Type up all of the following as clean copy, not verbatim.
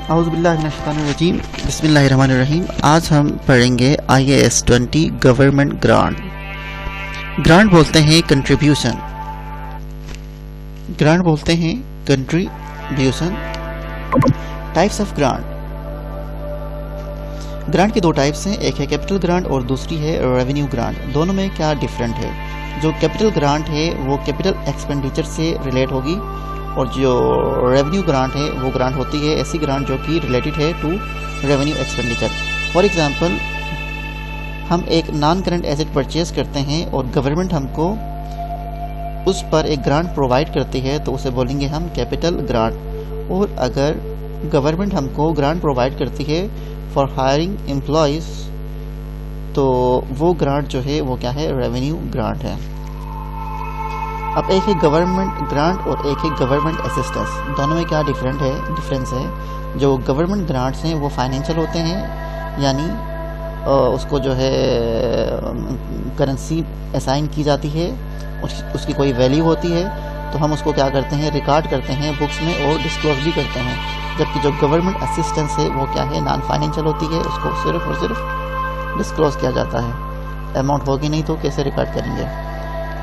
औज़ुबिल्लाहिमिनश्शैतानिर्रजीम बिस्मिल्लाहिर्रहमानिर्रहीम। आज हम पढ़ेंगे IAS 20 गवर्नमेंट ग्रांट। ग्रांट बोलते हैं कंट्रीब्यूशन, ग्रांट बोलते हैं contribution. Types of grant. Grant के दो टाइप्स हैं, एक है कैपिटल ग्रांट और दूसरी है रेवेन्यू ग्रांट। दोनों में क्या डिफरेंट है? जो कैपिटल ग्रांट है वो कैपिटल एक्सपेंडिचर से रिलेट होगी और जो रेवेन्यू ग्रांट है वो ग्रांट होती है ऐसी ग्रांट जो कि रिलेटेड है to revenue expenditure. For example, हम एक नॉन करंट एसेट परचेज करते हैं और गवर्नमेंट हमको उस पर एक ग्रांट प्रोवाइड करती है तो उसे बोलेंगे हम कैपिटल ग्रांट। और अगर गवर्नमेंट हमको ग्रांट प्रोवाइड करती है फॉर हायरिंग एम्प्लॉयज़ तो वो ग्रांट जो है वो क्या है? रेवेन्यू ग्रांट है। अब एक है गवर्नमेंट ग्रांट और एक है गवर्नमेंट असिस्टेंस। दोनों में क्या डिफरेंस है? जो गवर्नमेंट ग्रांट्स हैं वो फाइनेंशियल होते हैं, यानी उसको जो है करेंसी असाइन की जाती है, उसकी कोई वैल्यू होती है तो हम उसको क्या करते हैं? रिकॉर्ड करते हैं बुक्स में और डिस्क्लोज भी करते हैं। जबकि जो गवर्नमेंट असिस्टेंस है वो क्या है? नॉन फाइनेंशियल होती है, उसको सिर्फ और सिर्फ डिस्क्लोज किया जाता है। अमाउंट होगी नहीं तो कैसे रिकॉर्ड करेंगे?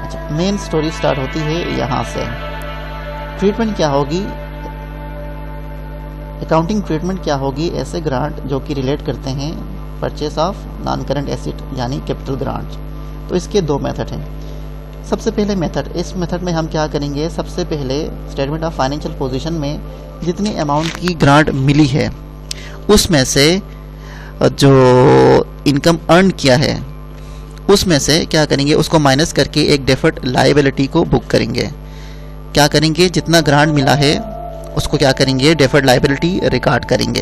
अच्छा, मेन स्टोरी स्टार्ट होती है यहाँ से। ट्रीटमेंट क्या होगी? अकाउंटिंग ट्रीटमेंट क्या होगी ऐसे ग्रांट जो कि रिलेट करते हैं purchase of non current asset यानी कैपिटल ग्रांट। तो इसके दो मेथड हैं। सबसे पहले मेथड, इस मेथड में हम क्या करेंगे? सबसे पहले स्टेटमेंट ऑफ फाइनेंशियल पोजीशन में जितनी अमाउंट की ग्रांट मिली है उसमें से जो इनकम अर्न किया है उसमें से क्या करेंगे? उसको माइनस करके एक डेफर्ड लायबिलिटी को बुक करेंगे। क्या करेंगे? जितना ग्रांट मिला है उसको क्या करेंगे? डेफर्ड लायबिलिटी रिकॉर्ड करेंगे।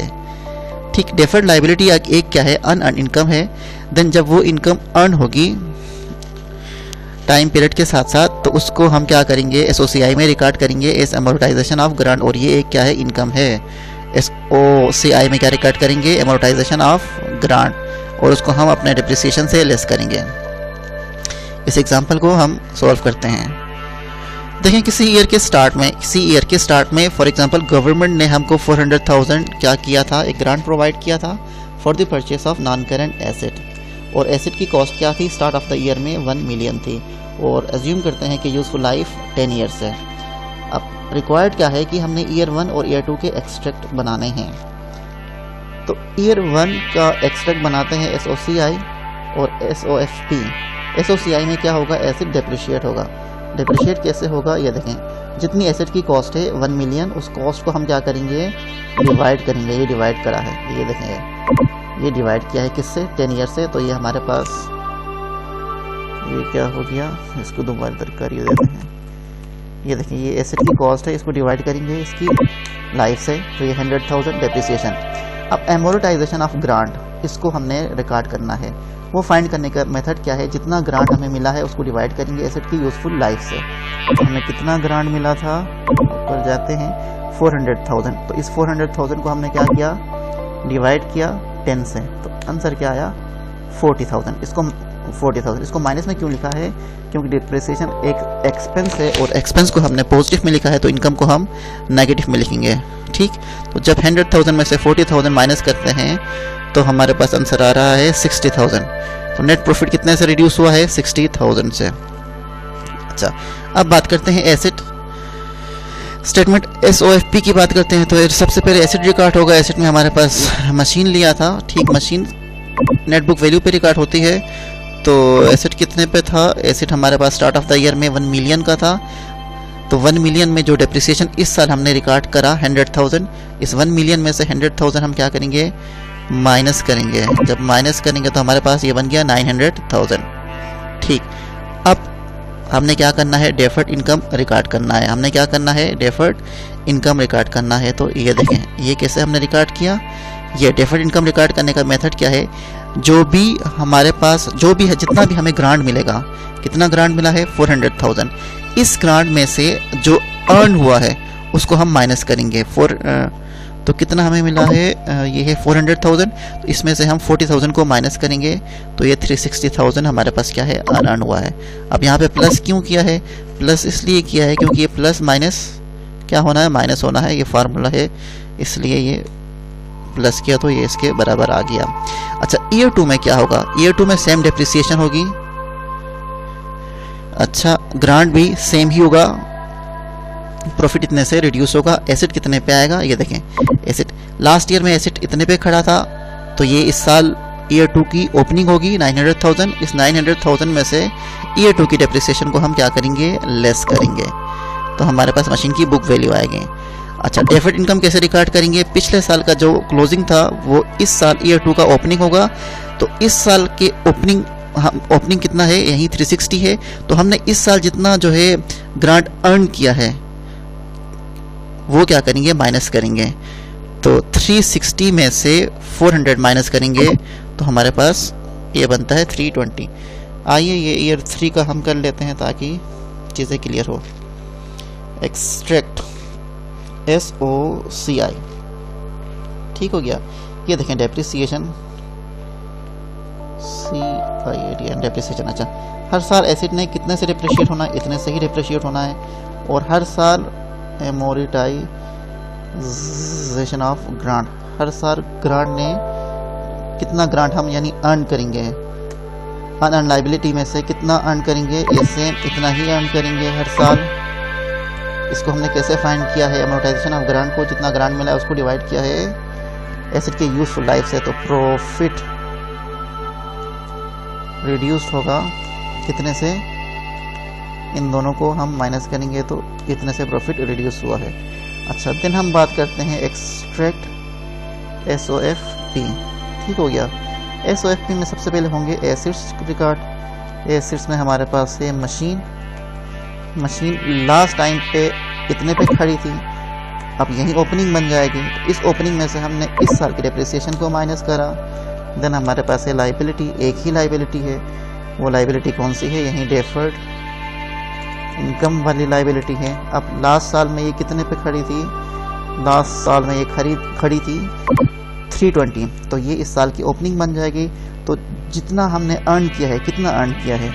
ठीक, डेफर्ड लायबिलिटी एक क्या है? अनअर्न इनकम है। देन जब वो इनकम अर्न होगी टाइम पीरियड के साथ साथ तो उसको हम क्या करेंगे? SOCI में रिकॉर्ड करेंगे एज अमोर्टाइजेशन ऑफ ग्रांट। और ये एक क्या है? इनकम है। SOCI में क्या रिकॉर्ड करेंगे? अमोर्टाइजेशन ऑफ ग्रांट, और उसको हम अपने डिप्रिसिएशन से लेस करेंगे। इस एग्जांपल को हम सॉल्व करते हैं। देखें, किसी ईयर के स्टार्ट में फॉर एग्जांपल गवर्नमेंट ने हमको 400,000 क्या किया था? एक ग्रांट प्रोवाइड किया था for the purchase of non current asset. और एसेट की कॉस्ट क्या थी? स्टार्ट ऑफ द ईयर में 1 मिलियन थी। और एज्यूम करते हैं कि यूजफुल लाइफ 10 ईयर्स है। अब रिक्वायर्ड क्या है कि हमने ईयर 1 और ईयर 2 के एक्सट्रैक्ट बनाने हैं। तो ईयर 1 का एक्सट्रैक्ट बनाते हैं SOCI और SOFP। SOCI में क्या होगा? एसेट डेप्रिशिएट होगा। डेप्रिशिएट कैसे होगा? ये देखें, जितनी एसेट की कॉस्ट है 1 मिलियन, उस कॉस्ट को हम क्या करेंगे? डिवाइड करेंगे। ये डिवाइड करा है, ये देखें, ये डिवाइड किया है किससे? 10 ईयर से। तो ये हमारे पास ये क्या हो गया? इसको दोबारा दरकार ये देते हैं। ये देखें, ये एसेट की कॉस्ट है, इसको डिवाइड करेंगे इसकी लाइफ से, तो ये 100,000 डेप्रिसिएशन। अब एमोर्टाइजेशन ऑफ ग्रांट, इसको हमने रिकॉर्ड करना है। वो फाइंड करने का मेथड क्या है? जितना ग्रांट हमें मिला है उसको डिवाइड करेंगे एसेट की यूजफुल लाइफ से। तो हमें कितना ग्रांट मिला था? ऊपर जाते हैं, 400,000। तो इस 400,000 को हमने क्या किया? डिवाइड किया 10 से। तो आंसर क्या आया? 40,000। इसको माइनस में क्यों लिखा है? क्योंकि डिप्रिसिएशन एक एक्सपेंस है और एक्सपेंस को हमने पॉजिटिव में लिखा है तो इनकम को हम नेगेटिव में लिखेंगे। ठीक, तो जब 100,000 में से 40,000 माइनस करते हैं तो हमारे पास आंसर आ रहा है 60,000। तो नेट प्रॉफिट कितने से रिड्यूस हुआ है? 60,000 से। अच्छा, अब बात करते हैं एसेट स्टेटमेंट SOFP की बात करते हैं। तो सबसे पहले एसेट रिकॉर्ड होगा। एसेट में हमारे पास मशीन लिया था। ठीक, मशीन नेट बुक वैल्यू पे रिकॉर्ड होती है। तो एसेट कितने पे था? एसेट हमारे पास स्टार्ट ऑफ द ईयर में 1 मिलियन का था। तो 1 मिलियन में जो डेप्रिसिएशन इस साल हमने रिकॉर्ड करा 100,000, इस 1 मिलियन में से 100,000 हम क्या करेंगे? माइनस करेंगे। जब माइनस करेंगे तो हमारे पास ये बन गया 900,000। ठीक, अब हमने क्या करना है? डेफर्ड इनकम रिकॉर्ड करना है। हमने क्या करना है? डेफर्ड इनकम रिकॉर्ड करना है। तो ये देखें, ये कैसे हमने रिकॉर्ड किया? ये डेफर्ड इनकम रिकॉर्ड करने का मेथड क्या है? जो भी हमारे पास जो भी है, जितना भी हमें ग्रांट मिलेगा, कितना ग्रांट मिला है? 400,000। इस ग्रांट में से जो अर्न हुआ है उसको हम माइनस करेंगे। तो कितना हमें मिला है? ये है 400,000। तो इसमें से हम 40,000 को माइनस करेंगे तो ये 360,000 हमारे पास क्या है? अर्न हुआ है। अब यहाँ पे प्लस क्यों किया है? प्लस इसलिए किया है क्योंकि ये प्लस माइनस क्या होना है? माइनस होना है। ये फार्मूला है, इसलिए ये प्लस किया तो ये इसके बराबर आ गया। अच्छा, ईयर 2 में क्या होगा? ईयर 2 में सेम डेप्रिसिएशन होगी। अच्छा, ग्रांट भी सेम ही होगा, प्रॉफिट इतने से रिड्यूस होगा। एसेट कितने पे आएगा? ये देखें, एसेट लास्ट ईयर में एसेट इतने पे खड़ा था, तो ये इस साल ईयर 2 की ओपनिंग होगी 900,000। इस 900,000 में से ईयर 2 की डेप्रिसिएशन को हम क्या करेंगे? लेस करेंगे, तो हमारे पास मशीन की बुक वैल्यू आएगी। अच्छा, डेफर्ड इनकम कैसे रिकॉर्ड करेंगे? पिछले साल का जो क्लोजिंग था वो इस साल ईयर 2 का ओपनिंग होगा, तो इस साल के ओपनिंग कितना है? यहीं 360 है, तो हमने इस साल जितना जो है ग्रांट अर्न किया है वो क्या करेंगे? माइनस करेंगे। तो 360 में से 400 माइनस करेंगे तो हमारे पास ये बनता है 320। आइए ये ईयर 3 का हम कर लेते हैं ताकि चीज़ें क्लियर हो। एक्सट्रैक्ट SOCI, ठीक हो गया। ये देखें डेप्रिसिएशन CIAD डेप्रिसिएशन। अच्छा, हर साल एसिड ने कितने से डिप्रिशिएट होना है? इतने से ही डिप्रिशिएट होना है। और हर साल एमोरिटाइजेशन ऑफ ग्रांट, हर साल ग्रांट ने कितना ग्रांट हम यानी अर्न करेंगे, अनअर्न लाइबिलिटी में से कितना अर्न करेंगे? इससे इतना ही अर्न करेंगे हर साल। इसको हमने कैसे फाइंड किया है? एमोर्टाइजेशन ऑफ ग्रांट को जितना ग्रांट मिला है उसको डिवाइड किया है एसेट के यूजफुल लाइफ से, तो प्रॉफिट रिड्यूस्ड होगा कितने से? इन दोनों को हम माइनस करेंगे तो इतने से प्रॉफिट रिड्यूस हुआ है। अच्छा, देन हम बात करते हैं एक्सट्रैक्ट SOFP, ठीक हो गया। SOFP में सबसे पहले होंगे एसिड्स रिकॉर्ड। एसिड्स में हमारे पास है मशीन लास्ट टाइम पे इतने पे खड़ी थी, अब यही ओपनिंग बन जाएगी। इस ओपनिंग में से हमने इस साल की डेप्रिसिएशन को माइनस करा। देन हमारे पास है लाइबिलिटी, एक ही लाइबिलिटी है। वो लाइबिलिटी कौन सी है? यही डेफर्ड इनकम वाली लाइबिलिटी है। अब लास्ट साल में ये कितने पे खड़ी थी? लास्ट साल में ये खड़ी थी 320, तो ये इस साल की ओपनिंग बन जाएगी। तो जितना हमने अर्न किया है, कितना अर्न किया है?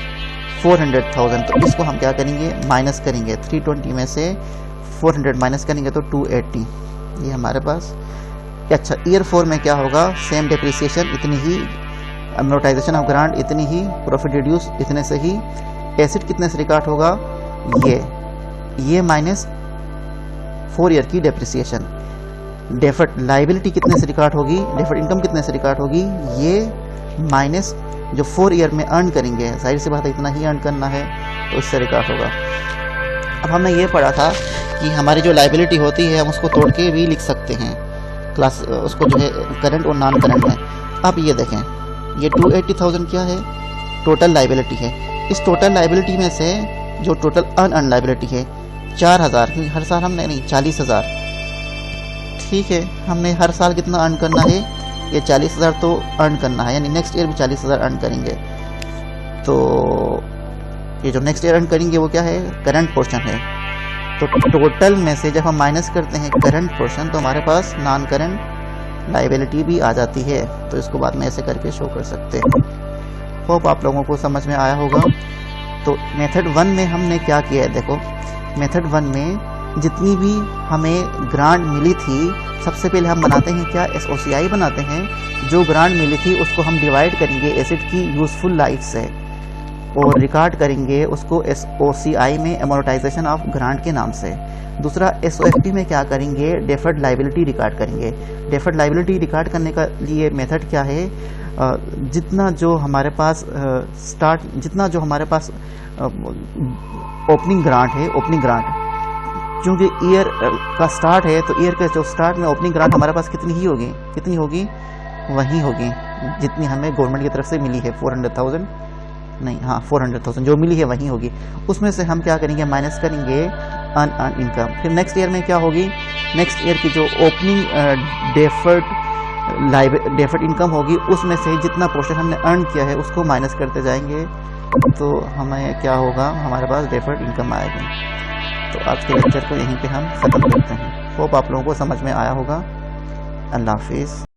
400,000। तो इसको हम क्या करेंगे? माइनस करेंगे। 320 में से 400 माइनस करेंगे तो 280, ये हमारे पास। अच्छा, ईयर 4 में क्या होगा? सेम डेप्रिसिएशन इतनी ही, अमोर्टाइजेशन ऑफ ग्रांट इतनी ही, प्रॉफिट रिड्यूस इतने से ही। एसिड कितने से रिकॉर्ड होगा? ये माइनस 4 ईयर की डेप्रिसिएशन। डेफर्ड लाइबिलिटी कितने से रिकॉर्ड होगी? डेफर्ड इनकम कितने से रिकॉर्ड होगी? ये माइनस जो 4 ईयर में अर्न करेंगे, जाहिर सी बात है इतना ही अर्न करना है, तो इससे रिकॉर्ड होगा। अब हमने ये पढ़ा था कि हमारी जो लाइबिलिटी होती है हम उसको तोड़ के भी लिख सकते हैं क्लास, उसको जो है करंट और नॉन करंट में। अब ये देखें, ये 280,000 क्या है? टोटल लाइबिलिटी है। इस टोटल लाइबिलिटी में से जो टोटल अनअर्न लाइबिलिटी है 4,000, क्योंकि हर साल हमने नहीं 40,000, ठीक है। हमने हर साल कितना अर्न करना है? ये 40,000 तो अर्न करना है, यानी नेक्स्ट ईयर भी 40,000 अर्न करेंगे। तो ये जो नेक्स्ट ईयर अर्न करेंगे वो क्या है? करंट पोर्शन है। तो टोटल में से जब हम माइनस करते हैं करंट पोर्शन तो हमारे पास नॉन करंट लाइबिलिटी भी आ जाती है। तो इसको बाद में ऐसे करके शो कर सकते हैं। होप आप लोगों को समझ में आया होगा। तो मेथड 1 में हमने क्या किया है? देखो, मेथड 1 में जितनी भी हमें ग्रांट मिली थी, सबसे पहले हम बनाते हैं क्या? SOCI बनाते हैं। जो ग्रांट मिली थी उसको हम डिवाइड करेंगे एसिड की यूजफुल लाइफ से और रिकॉर्ड करेंगे उसको SOCI में एमोर्टाइजेशन ऑफ ग्रांट के नाम से। दूसरा SOFP में क्या करेंगे? डेफर्ड लाइबिलिटी रिकॉर्ड करेंगे। डेफर्ड लाइबिलिटी रिकॉर्ड करने का लिए मेथड क्या है? जितना जो हमारे पास जितना जो हमारे पास ओपनिंग ग्रांट है, ओपनिंग ग्रांट, क्योंकि ईयर का स्टार्ट है तो ईयर के जो स्टार्ट में ओपनिंग ग्रांट हमारे पास कितनी ही होगी? कितनी होगी? वही होगी जितनी हमें गवर्नमेंट की तरफ से मिली है। 400,000 नहीं, हाँ 400,000 जो मिली है वही होगी। उसमें से हम क्या करेंगे? माइनस करेंगे अनअर्न इनकम। फिर नेक्स्ट ईयर में क्या होगी? नेक्स्ट ईयर की जो ओपनिंग डेफर्ड इनकम होगी उसमें से जितना पोर्शन हमने अर्न किया है उसको माइनस करते जाएंगे, तो हमें क्या होगा? हमारे पास डेफर्ड इनकम आएगी। तो आज के लेक्चर को यहीं पे हम ख़त्म करते हैं। होप आप लोगों को समझ में आया होगा। अल्लाह हाफिज़।